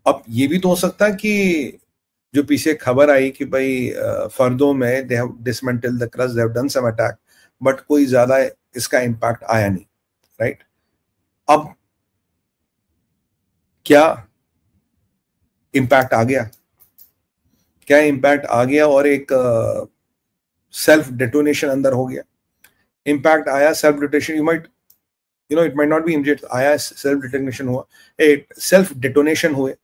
अब ये भी तो हो सकता है कि जो पीछे खबर आई कि भाई फर्दों में they have dismantle the crust, they have done some attack, but कोई ज्यादा इसका इम्पैक्ट आया नहीं, राइट? अब क्या इम्पैक्ट आ गया? क्या इम्पैक्ट आ गया और एक सेल्फ डेटोनेशन अंदर हो गया? इम्पैक्ट आया, self detonation, you know it might not be immediate, आया, सेल्फ डेटोनेशन हुआ, सेल्फ डेटोनेशन हुए.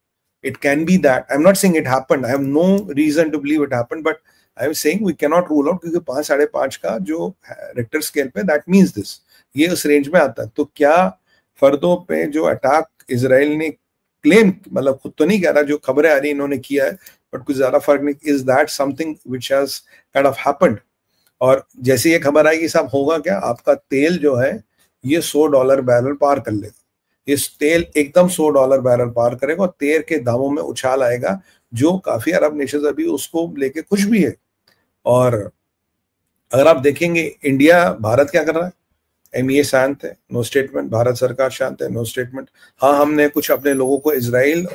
It can be that. I'm not saying it happened. I have no reason to believe it happened, but I'm saying we cannot rule out, क्योंकि 5 5.5 का जो Richter scale पे, that means this, ये उस range में आता है. तो क्या फर्दों पे जो अटैक इजराइल ने क्लेम, मतलब खुद तो नहीं कह रहा, जो खबरें आ रही इन्होंने किया है, बट कुछ ज्यादा फर्क नहीं, is that something which has kind of happened? और जैसे ये खबर आई कि साहब होगा क्या, आपका तेल जो है ये $100 बैरल पार कर लेगा, इस तेल एकदम $100 बैरल पार करेगा और तेल के दामों में उछाल आएगा, जो काफी अरब नेशंस अभी उसको लेके खुश भी है. और अगर आप देखेंगे इंडिया, भारत क्या कर रहा है? एमईए शांत है, नो स्टेटमेंट. भारत सरकार शांत है, नो स्टेटमेंट. हाँ, हमने कुछ अपने लोगों को इजराइल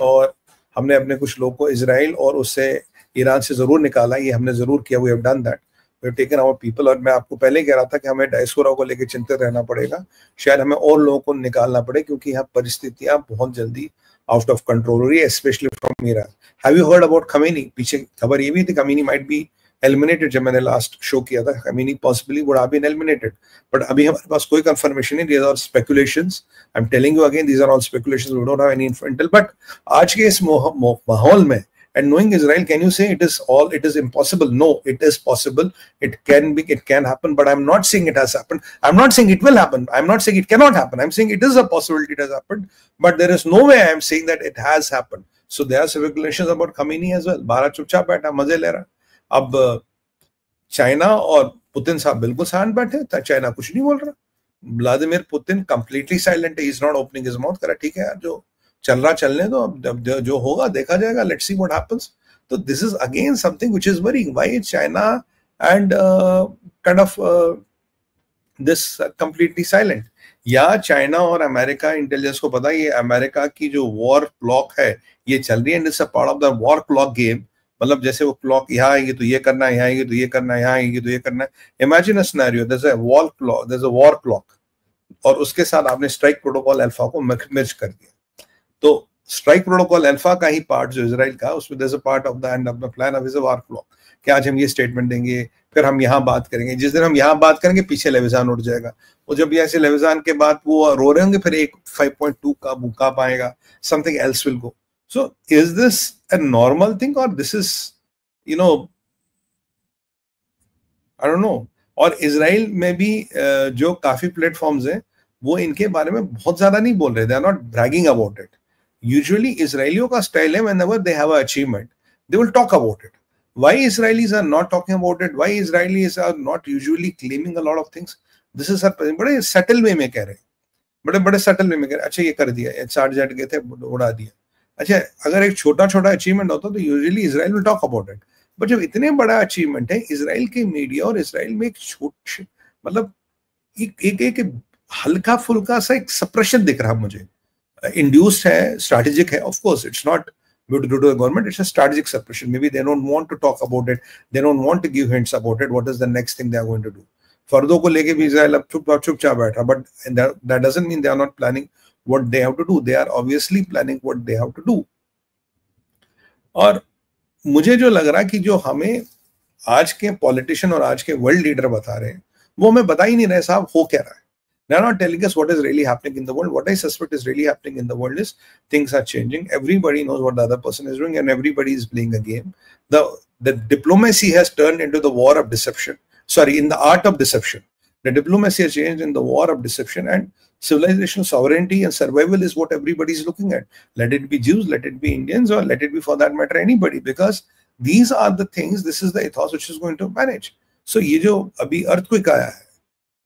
और उससे ईरान से जरूर निकाला, ये हमने जरूर किया, we have done that, we have taken our people. और मैं आपको पहले कह रहा था कि हमें डायस्पोरा को लेकर चिंतित रहना पड़ेगा, शायद हमें और लोगों को निकालना पड़े, क्योंकि यहाँ परिस्थितियां बहुत जल्दी आउट ऑफ कंट्रोल हो रही है, specially from Iran. Have you heard about Khomeini? पीछे खबर ये भी थी खमीनी माइट बी एलिमिनेटेड. जब मैंने लास्ट शो किया था, Khamenei possibly would have been eliminated, but अभी हमारे पास कोई कंफर्मेशन नहीं. These are speculations, I am telling you again, these are all speculations, we don't have any intel. But आज के इस माहौल में, and knowing Israel, can you say it is impossible? No, it is possible. It can happen, but I'm not saying it has happened. I'm not saying it will happen. I'm not saying it cannot happen. I'm saying it is a possibility it has happened, but there is no way I'm saying that it has happened. So there are speculations about Khamenei as well. Bharat चुपचाप बैठा, मजे ले रहा. अब China और Putin साहब बिल्कुल शांत बैठे, चाइना कुछ नहीं बोल रहा. व्लादिमीर पुतिन कंप्लीटली साइलेंट है, he is not opening his mouth. करा ठीक है यार, जो चल रहा चलने दो, अब जो होगा देखा जाएगा, लेट्स सी व्हाट हैपेंस. तो this is again something which is worrying. Why China and kind of this completely silent? या चाइना और अमेरिका इंटेलिजेंस को पता है ये अमेरिका की जो वॉर क्लॉक है ये चल रही है, and it's a part of the war clock game. मतलब जैसे वो क्लॉक यहाँ आएगी तो ये करना है, यहाँ आएगी तो ये करना है, यहाँ आएगी तो ये करना है. Imagine a scenario, there is a war clock, there is a war clock, और उसके साथ आपने स्ट्राइक प्रोटोकॉल अल्फा को मिर्च कर दिया. तो स्ट्राइक प्रोटोकॉल अल्फा का ही पार्ट जो इजराइल का, उसमें there is a part of the end of the plan of is a war clock, कि आज हम ये स्टेटमेंट देंगे, फिर हम यहाँ बात करेंगे. जिस दिन हम यहाँ बात करेंगे पीछे लेविजान उठ जाएगा, और जब ऐसे लेविजान के बाद वो रो रहे होंगे, फिर एक 5.2 का भूकंप आएगा, something else will go. So is this a normal thing, और this is you know I don't know. और इजराइल में भी जो काफी प्लेटफॉर्म्स हैं वो इनके बारे में बहुत ज्यादा नहीं बोल रहे, they are not bragging about it. Usually इसराइलियों का स्टाइल है, whenever they have an achievement they will talk about it. Why Israelis are not talking about it? Why Israelis are not usually claiming a lot of things? This is बड़े subtle way में कह रहे हैं, बड़े बड़े subtle way में कह रहे हैं. अच्छा ये कर दिया, चार्ट जेट गए थे उड़ा दिया. अच्छा अगर एक छोटा छोटा अचीवमेंट होता तो usually Israel will talk about it, but जब इतने बड़ा अचीवमेंट है, इसराइल के मीडिया और इसराइल में एक मतलब एक हल्का फुल्का सा एक सप्रेशन दिख रहा मुझे. इंड्यूस्ड है, स्ट्रैटेजिक है, of course it's not due to the government, it's a strategic suppression. Maybe they don't want to talk about it, they don't want to give hints about it, what is the next thing they are going to do. फर्दों को लेके भी Israel अब चुपचाप बैठा, but that doesn't mean they are not planning what they have to do. They are obviously planning what they have to do. और मुझे जो लग रहा है कि जो हमें आज के पॉलिटिशियन और आज के वर्ल्ड लीडर बता रहे हैं वो हमें बता ही नहीं रहे साहब हो क्या रहा है. They are not telling us what is really happening in the world. What I suspect is really happening in the world is things are changing. Everybody knows what the other person is doing, and everybody is playing a game. The diplomacy has turned into the war of deception. Sorry, in the art of deception. The diplomacy has changed in the war of deception, and civilizational sovereignty and survival is what everybody is looking at. Let it be Jews, let it be Indians, or let it be for that matter anybody, because these are the things. This is the ethos which is going to manage. So ये जो अभी earthquake आया है,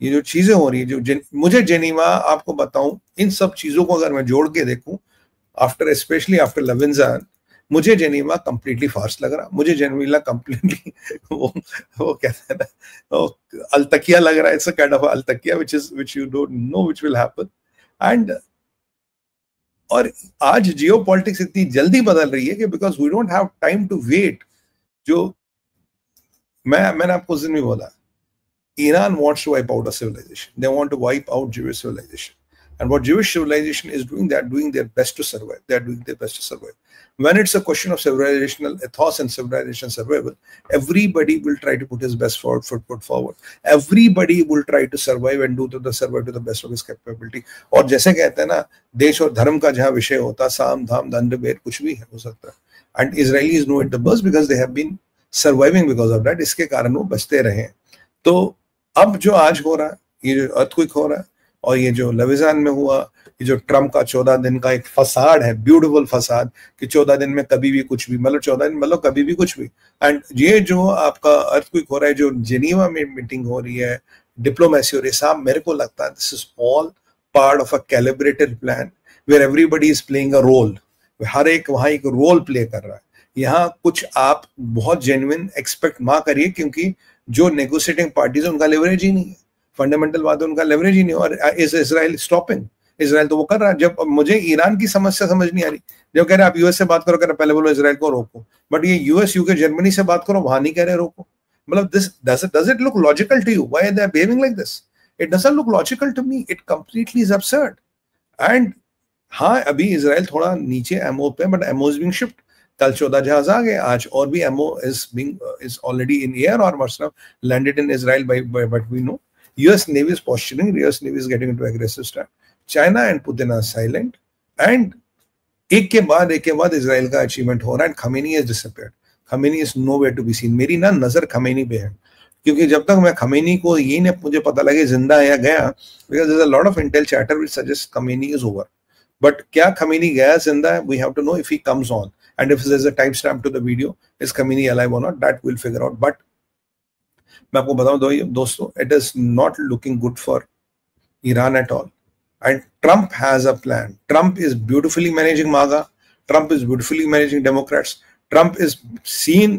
ये जो चीजें हो रही है, जो मुझे जेनीवा, आपको बताऊं, इन सब चीजों को अगर मैं जोड़ के देखूं, आफ्टर स्पेशली आफ्टर लेविंजान, मुझे जेनीवा कंप्लीटली फार्स लग रहा. मुझे जेनीवा कंप्लीटली वो कहते हैं ना, वो अलतकिया लग रहा है. इट्स अ काइंड ऑफ अलतकिया which you don't know which will happen. And और आज जियो पॉलिटिक्स इतनी जल्दी बदल रही है कि because we don't have time to wait. जो मैंने आपको उस दिन भी बोला, Iran wants to wipe out a civilization. They want to wipe out Jewish civilization. And what Jewish civilization is doing, they are doing their best to survive. They are doing their best to survive. When it's a question of civilizational ethos and civilization survival, everybody will try to put his best foot forward. Everybody will try to survive and survive to the best of his capability. और जैसे कहते हैं ना, देश और धर्म का जहाँ विषय होता, साम धाम दंड भेद कुछ भी हो सकता है. And Israelis know it the best because they have been surviving because of that. इसके कारण वो बचते रहे. तो अब जो आज हो रहा है, ये जो अर्थक्वेक हो रहा है और ये जो लविजान में हुआ, ये जो ट्रम्प का 14 दिन का एक फसाद है, ब्यूटीफुल फसाद, कि 14 दिन में कभी भी कुछ भी, मतलब 14 दिन मतलब कभी भी कुछ भी. एंड ये जो आपका अर्थक्वेक हो रहा है, जो जेनीवा में मीटिंग हो रही है, डिप्लोमेसी हो रही है, साहब मेरे को लगता है this is all part of a calibrated plan where everybody is playing a role. हर एक वहां एक रोल प्ले कर रहा है. यहाँ कुछ आप बहुत जेन्युइन एक्सपेक्ट ना करिए, क्योंकि जो नेगोशिएटिंग पार्टीज है उनका लेवरेज ही नहीं है. फंडामेंटल बात है, उनका लेवरेज ही नहीं है. और इज इजराइल स्टॉपिंग? इजराइल तो वो कर रहा है. जब मुझे ईरान की समस्या समझ नहीं आ रही, जब कह रहे आप यूएस से बात करो, कह रहे पहले बोलो इजराइल को रोको, बट ये यूएस यूके जर्मनी से बात करो, वहां नहीं कह रहे रोको. मतलब this does it look logical to you? Why they are behaving like this? It doesn't look logical to me. It completely is absurd. And हाँ, अभी इजराइल थोड़ा नीचे एमओ पे, but MO is being shift. कल 14 जहाज आ गए, आज और भी MO is already in air or must have landed in Israel by what we know. US Navy is posturing, US Navy is getting into aggressive stand. China and Putin are silent, and एक के बाद Israel का achievement हो रहा है. Khamenei has disappeared. Khamenei is nowhere to be seen. मेरी ना नजर खमेनी पे है, क्योंकि जब तक मैं खमेनी को ये नहीं मुझे पता लगे जिंदा है या गया, because there's a lot of intel chatter which suggests Khamenei is over. But क्या खमेनी गया जिंदा है? We have to know if he comes on. And if there's a timestamp to the video, is Khamenei alive or not? That we'll figure out. But मैं आपको बताऊं दोस्तों, it is not looking good for Iran at all. And Trump has a plan. Trump is beautifully managing MAGA. Trump is beautifully managing Democrats. Trump is seen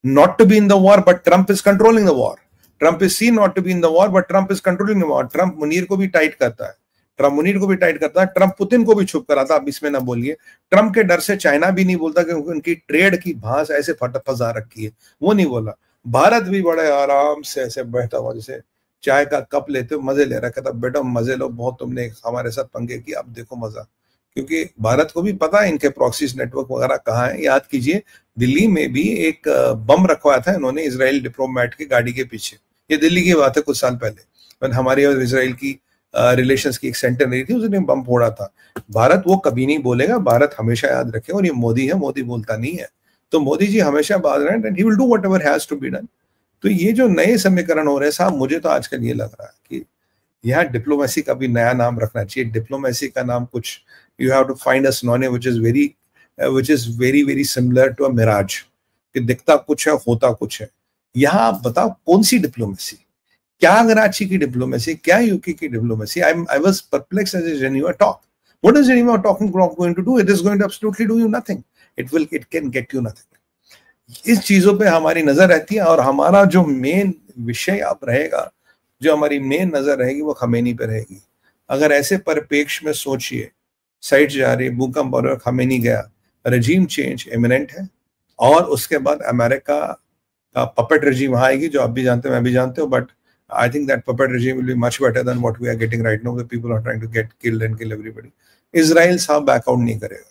not to be in the war, but Trump is controlling the war. Trump is seen not to be in the war, but Trump is controlling the war. Trump Munir को भी tight करता है. Trump Munir को भी tight करता है. Trump Putin को भी छुप कराता. अब इसमें ना बोलिए. ट्रम्प के डर से चाइना भी नहीं बोलता, क्योंकि उनकी ट्रेड की भांस ऐसे फंसा रखी है, वो नहीं बोला. भारत भी बड़े आराम से ऐसे बैठा हुआ, जैसे चाय का कप लेते हो, मजे ले रखा था. बेटा मजे लो, बहुत तुमने हमारे साथ पंगे किए, अब देखो मजा. क्योंकि भारत को भी पता है इनके प्रॉक्सीज नेटवर्क वगैरह कहाँ है. याद कीजिए, दिल्ली में भी एक बम रखवाया था इन्होंने इजराइल डिप्लोमेट की गाड़ी के पीछे. ये दिल्ली की बात है, कुछ साल पहले, हमारी और इजराइल की रिलेशंस की एक सेंटर नहीं थी, उसने बम फोड़ा था. भारत वो कभी नहीं बोलेगा. भारत हमेशा याद रखे, और ये मोदी है, मोदी बोलता नहीं है. तो मोदी जी हमेशा बात रहे हैं, and he will do whatever has to be done. तो ये जो नए समीकरण हो रहे हैं साहब, मुझे तो आजकल ये लग रहा है कि यहाँ डिप्लोमेसी का भी नया नाम रखना चाहिए. डिप्लोमेसी का नाम कुछ, you have to find a synonym which is very very similar to a mirage, कि दिखता कुछ है, होता कुछ है. यहाँ आप बताओ कौन सी डिप्लोमेसी? क्या कराची की डिप्लोमेसी, क्या यूके की diplomacy? I was perplexed as a Geneva talk. What is Geneva talking going to do? It is going to absolutely do you nothing. It can get you nothing. इस चीजों पे हमारी नजर रहती है, और हमारा जो मेन विषय अब रहेगा, जो हमारी मेन नजर रहेगी, वो खमेनी पे रहेगी. अगर ऐसे परिप्रेक्ष्य में सोचिए, साइट जा रही, भूकंप और खमेनी गया, रजीम चेंज इमिनेंट है, और उसके बाद अमेरिका का पपेट रजीम आएगी, जो आप भी जानते हो, मैं भी जानते हो. But I think that puppet regime will be much better than what we are getting right now, where people are trying to get killed and kill everybody. Israel साहब बैक आउट नहीं करेगा.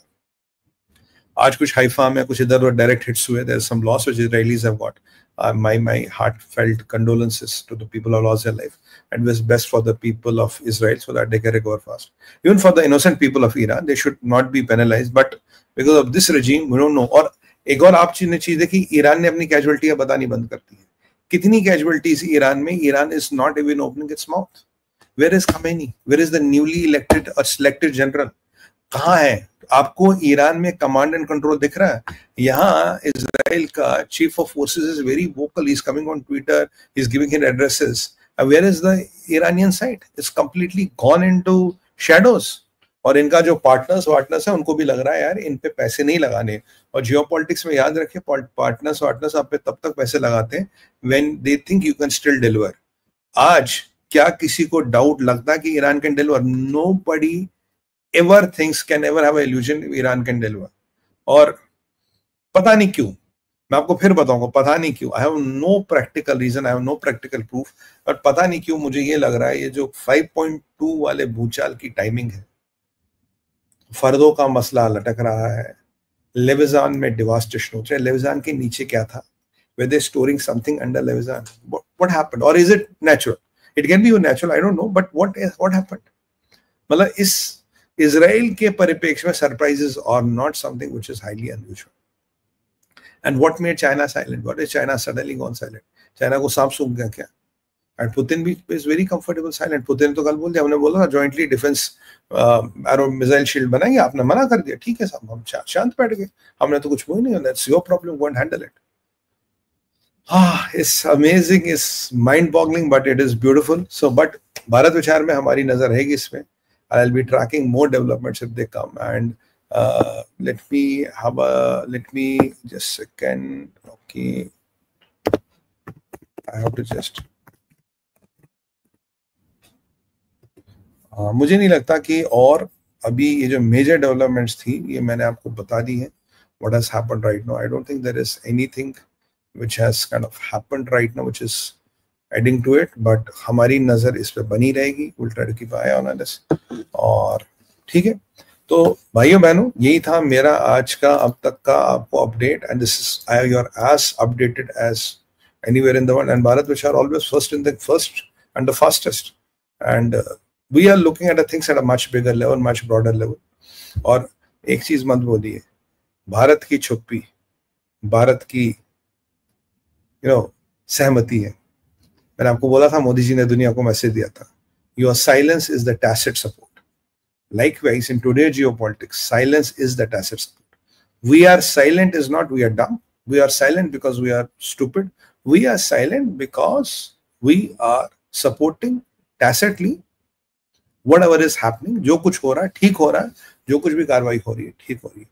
आज कुछ हाइफा में, कुछ इधर उधर direct hits हुए. There is some loss which Israelis have got. My heartfelt condolences to the people who lost their life, and wish best for the people of Israel so that they can recover fast. Even for the innocent people of Iran, they should not be penalized. But because of this regime, we don't know. और एक और आप चीज देखी, Iran ने अपनी कैजुअलिटियां बतानी बंद कर दी है. कितनी कैजुअलिटीज ईरान में? Iran is not even opening its mouth. Where is Khamenei? Where is the newly elected और सिलेक्टेड जनरल? कहाँ है? आपको ईरान में कमांड एंड कंट्रोल दिख रहा है? यहाँ इजराइल का chief of forces is very vocal. He is coming on Twitter, he is giving his addresses. Where is the Iranian side? It's completely gone into shadows. और इनका जो partners है, उनको भी लग रहा है यार इन पे पैसे नहीं लगाने. और जियोपॉलिटिक्स में याद रखिए, पार्टनर्स आप पे तब तक पैसे लगाते हैं when they think you can still deliver. आज क्या किसी को डाउट लगता कि Iran can deliver? Nobody ever thinks, can ever have an illusion Iran can deliver. और पता नहीं क्यों, मैं आपको फिर बताऊंगा पता नहीं क्यों, I have no practical reason, I have no practical proof, but पता नहीं क्यों मुझे ये लग रहा है ये जो 5.2 वाले भूचाल की टाइमिंग है, फर्दों का मसला लटक रहा है, लेविजान में डिवास्टेशन हो रहा है, लेविजान के नीचे क्या था, were they storing something under Leviathan? What happened? Or is it natural? It can be natural, I don't know, but what happened? मतलब इस इजराइल के परिप्रेक्ष्य में सरप्राइजेस और not something which is highly unusual. And what made China silent? What is China suddenly gone silent? China को सांप सूंघ गया क्या? एंड पुतिन भी is very comfortable silent. Putin तो कल बोल दिया, हमने बोला ना jointly defence arrow missile shield बनाएंगे, आपने मना कर दिया, ठीक है साहब, हम शांत बैठ गए, हमने तो कुछ बोल नहीं, that's your problem, go and handle it. It's amazing, it's mind-boggling, but it is beautiful. So, but Bharat विचार में हमारी नजर रहेगी इसमें. I'll be tracking more developments if they come. And let me just second. Okay, I have to just. मुझे नहीं लगता कि और अभी ये जो मेजर डेवलपमेंट्स थी ये मैंने आपको बता दी है. What has happened right now? I don't think there is anything which has kind of happened right now which is adding to it, but हमारी नजर इस पे बनी रहेगी. We'll try to keep an eye on this. और ठीक है, तो भाइयों बहनों यही था मेरा आज का अब तक का आपको update. And this is you are as updated as anywhere in the world, and Bharat which are always first and the fastest, and we are looking at the things at a much bigger level, much broader level. और एक चीज मत बोलिए, भारत की छुप्पी, भारत की सहमति है. मैंने आपको बोला था मोदी जी ने दुनिया को मैसेज दिया था, your silence is the tacit support. Likewise, in today's geopolitics, silence is the tacit support. We are silent is not we are dumb. We are silent because we are stupid. We are silent because we are supporting tacitly whatever is happening. जो कुछ हो रहा है ठीक हो रहा है, जो कुछ भी कार्रवाई हो रही है ठीक हो रही है.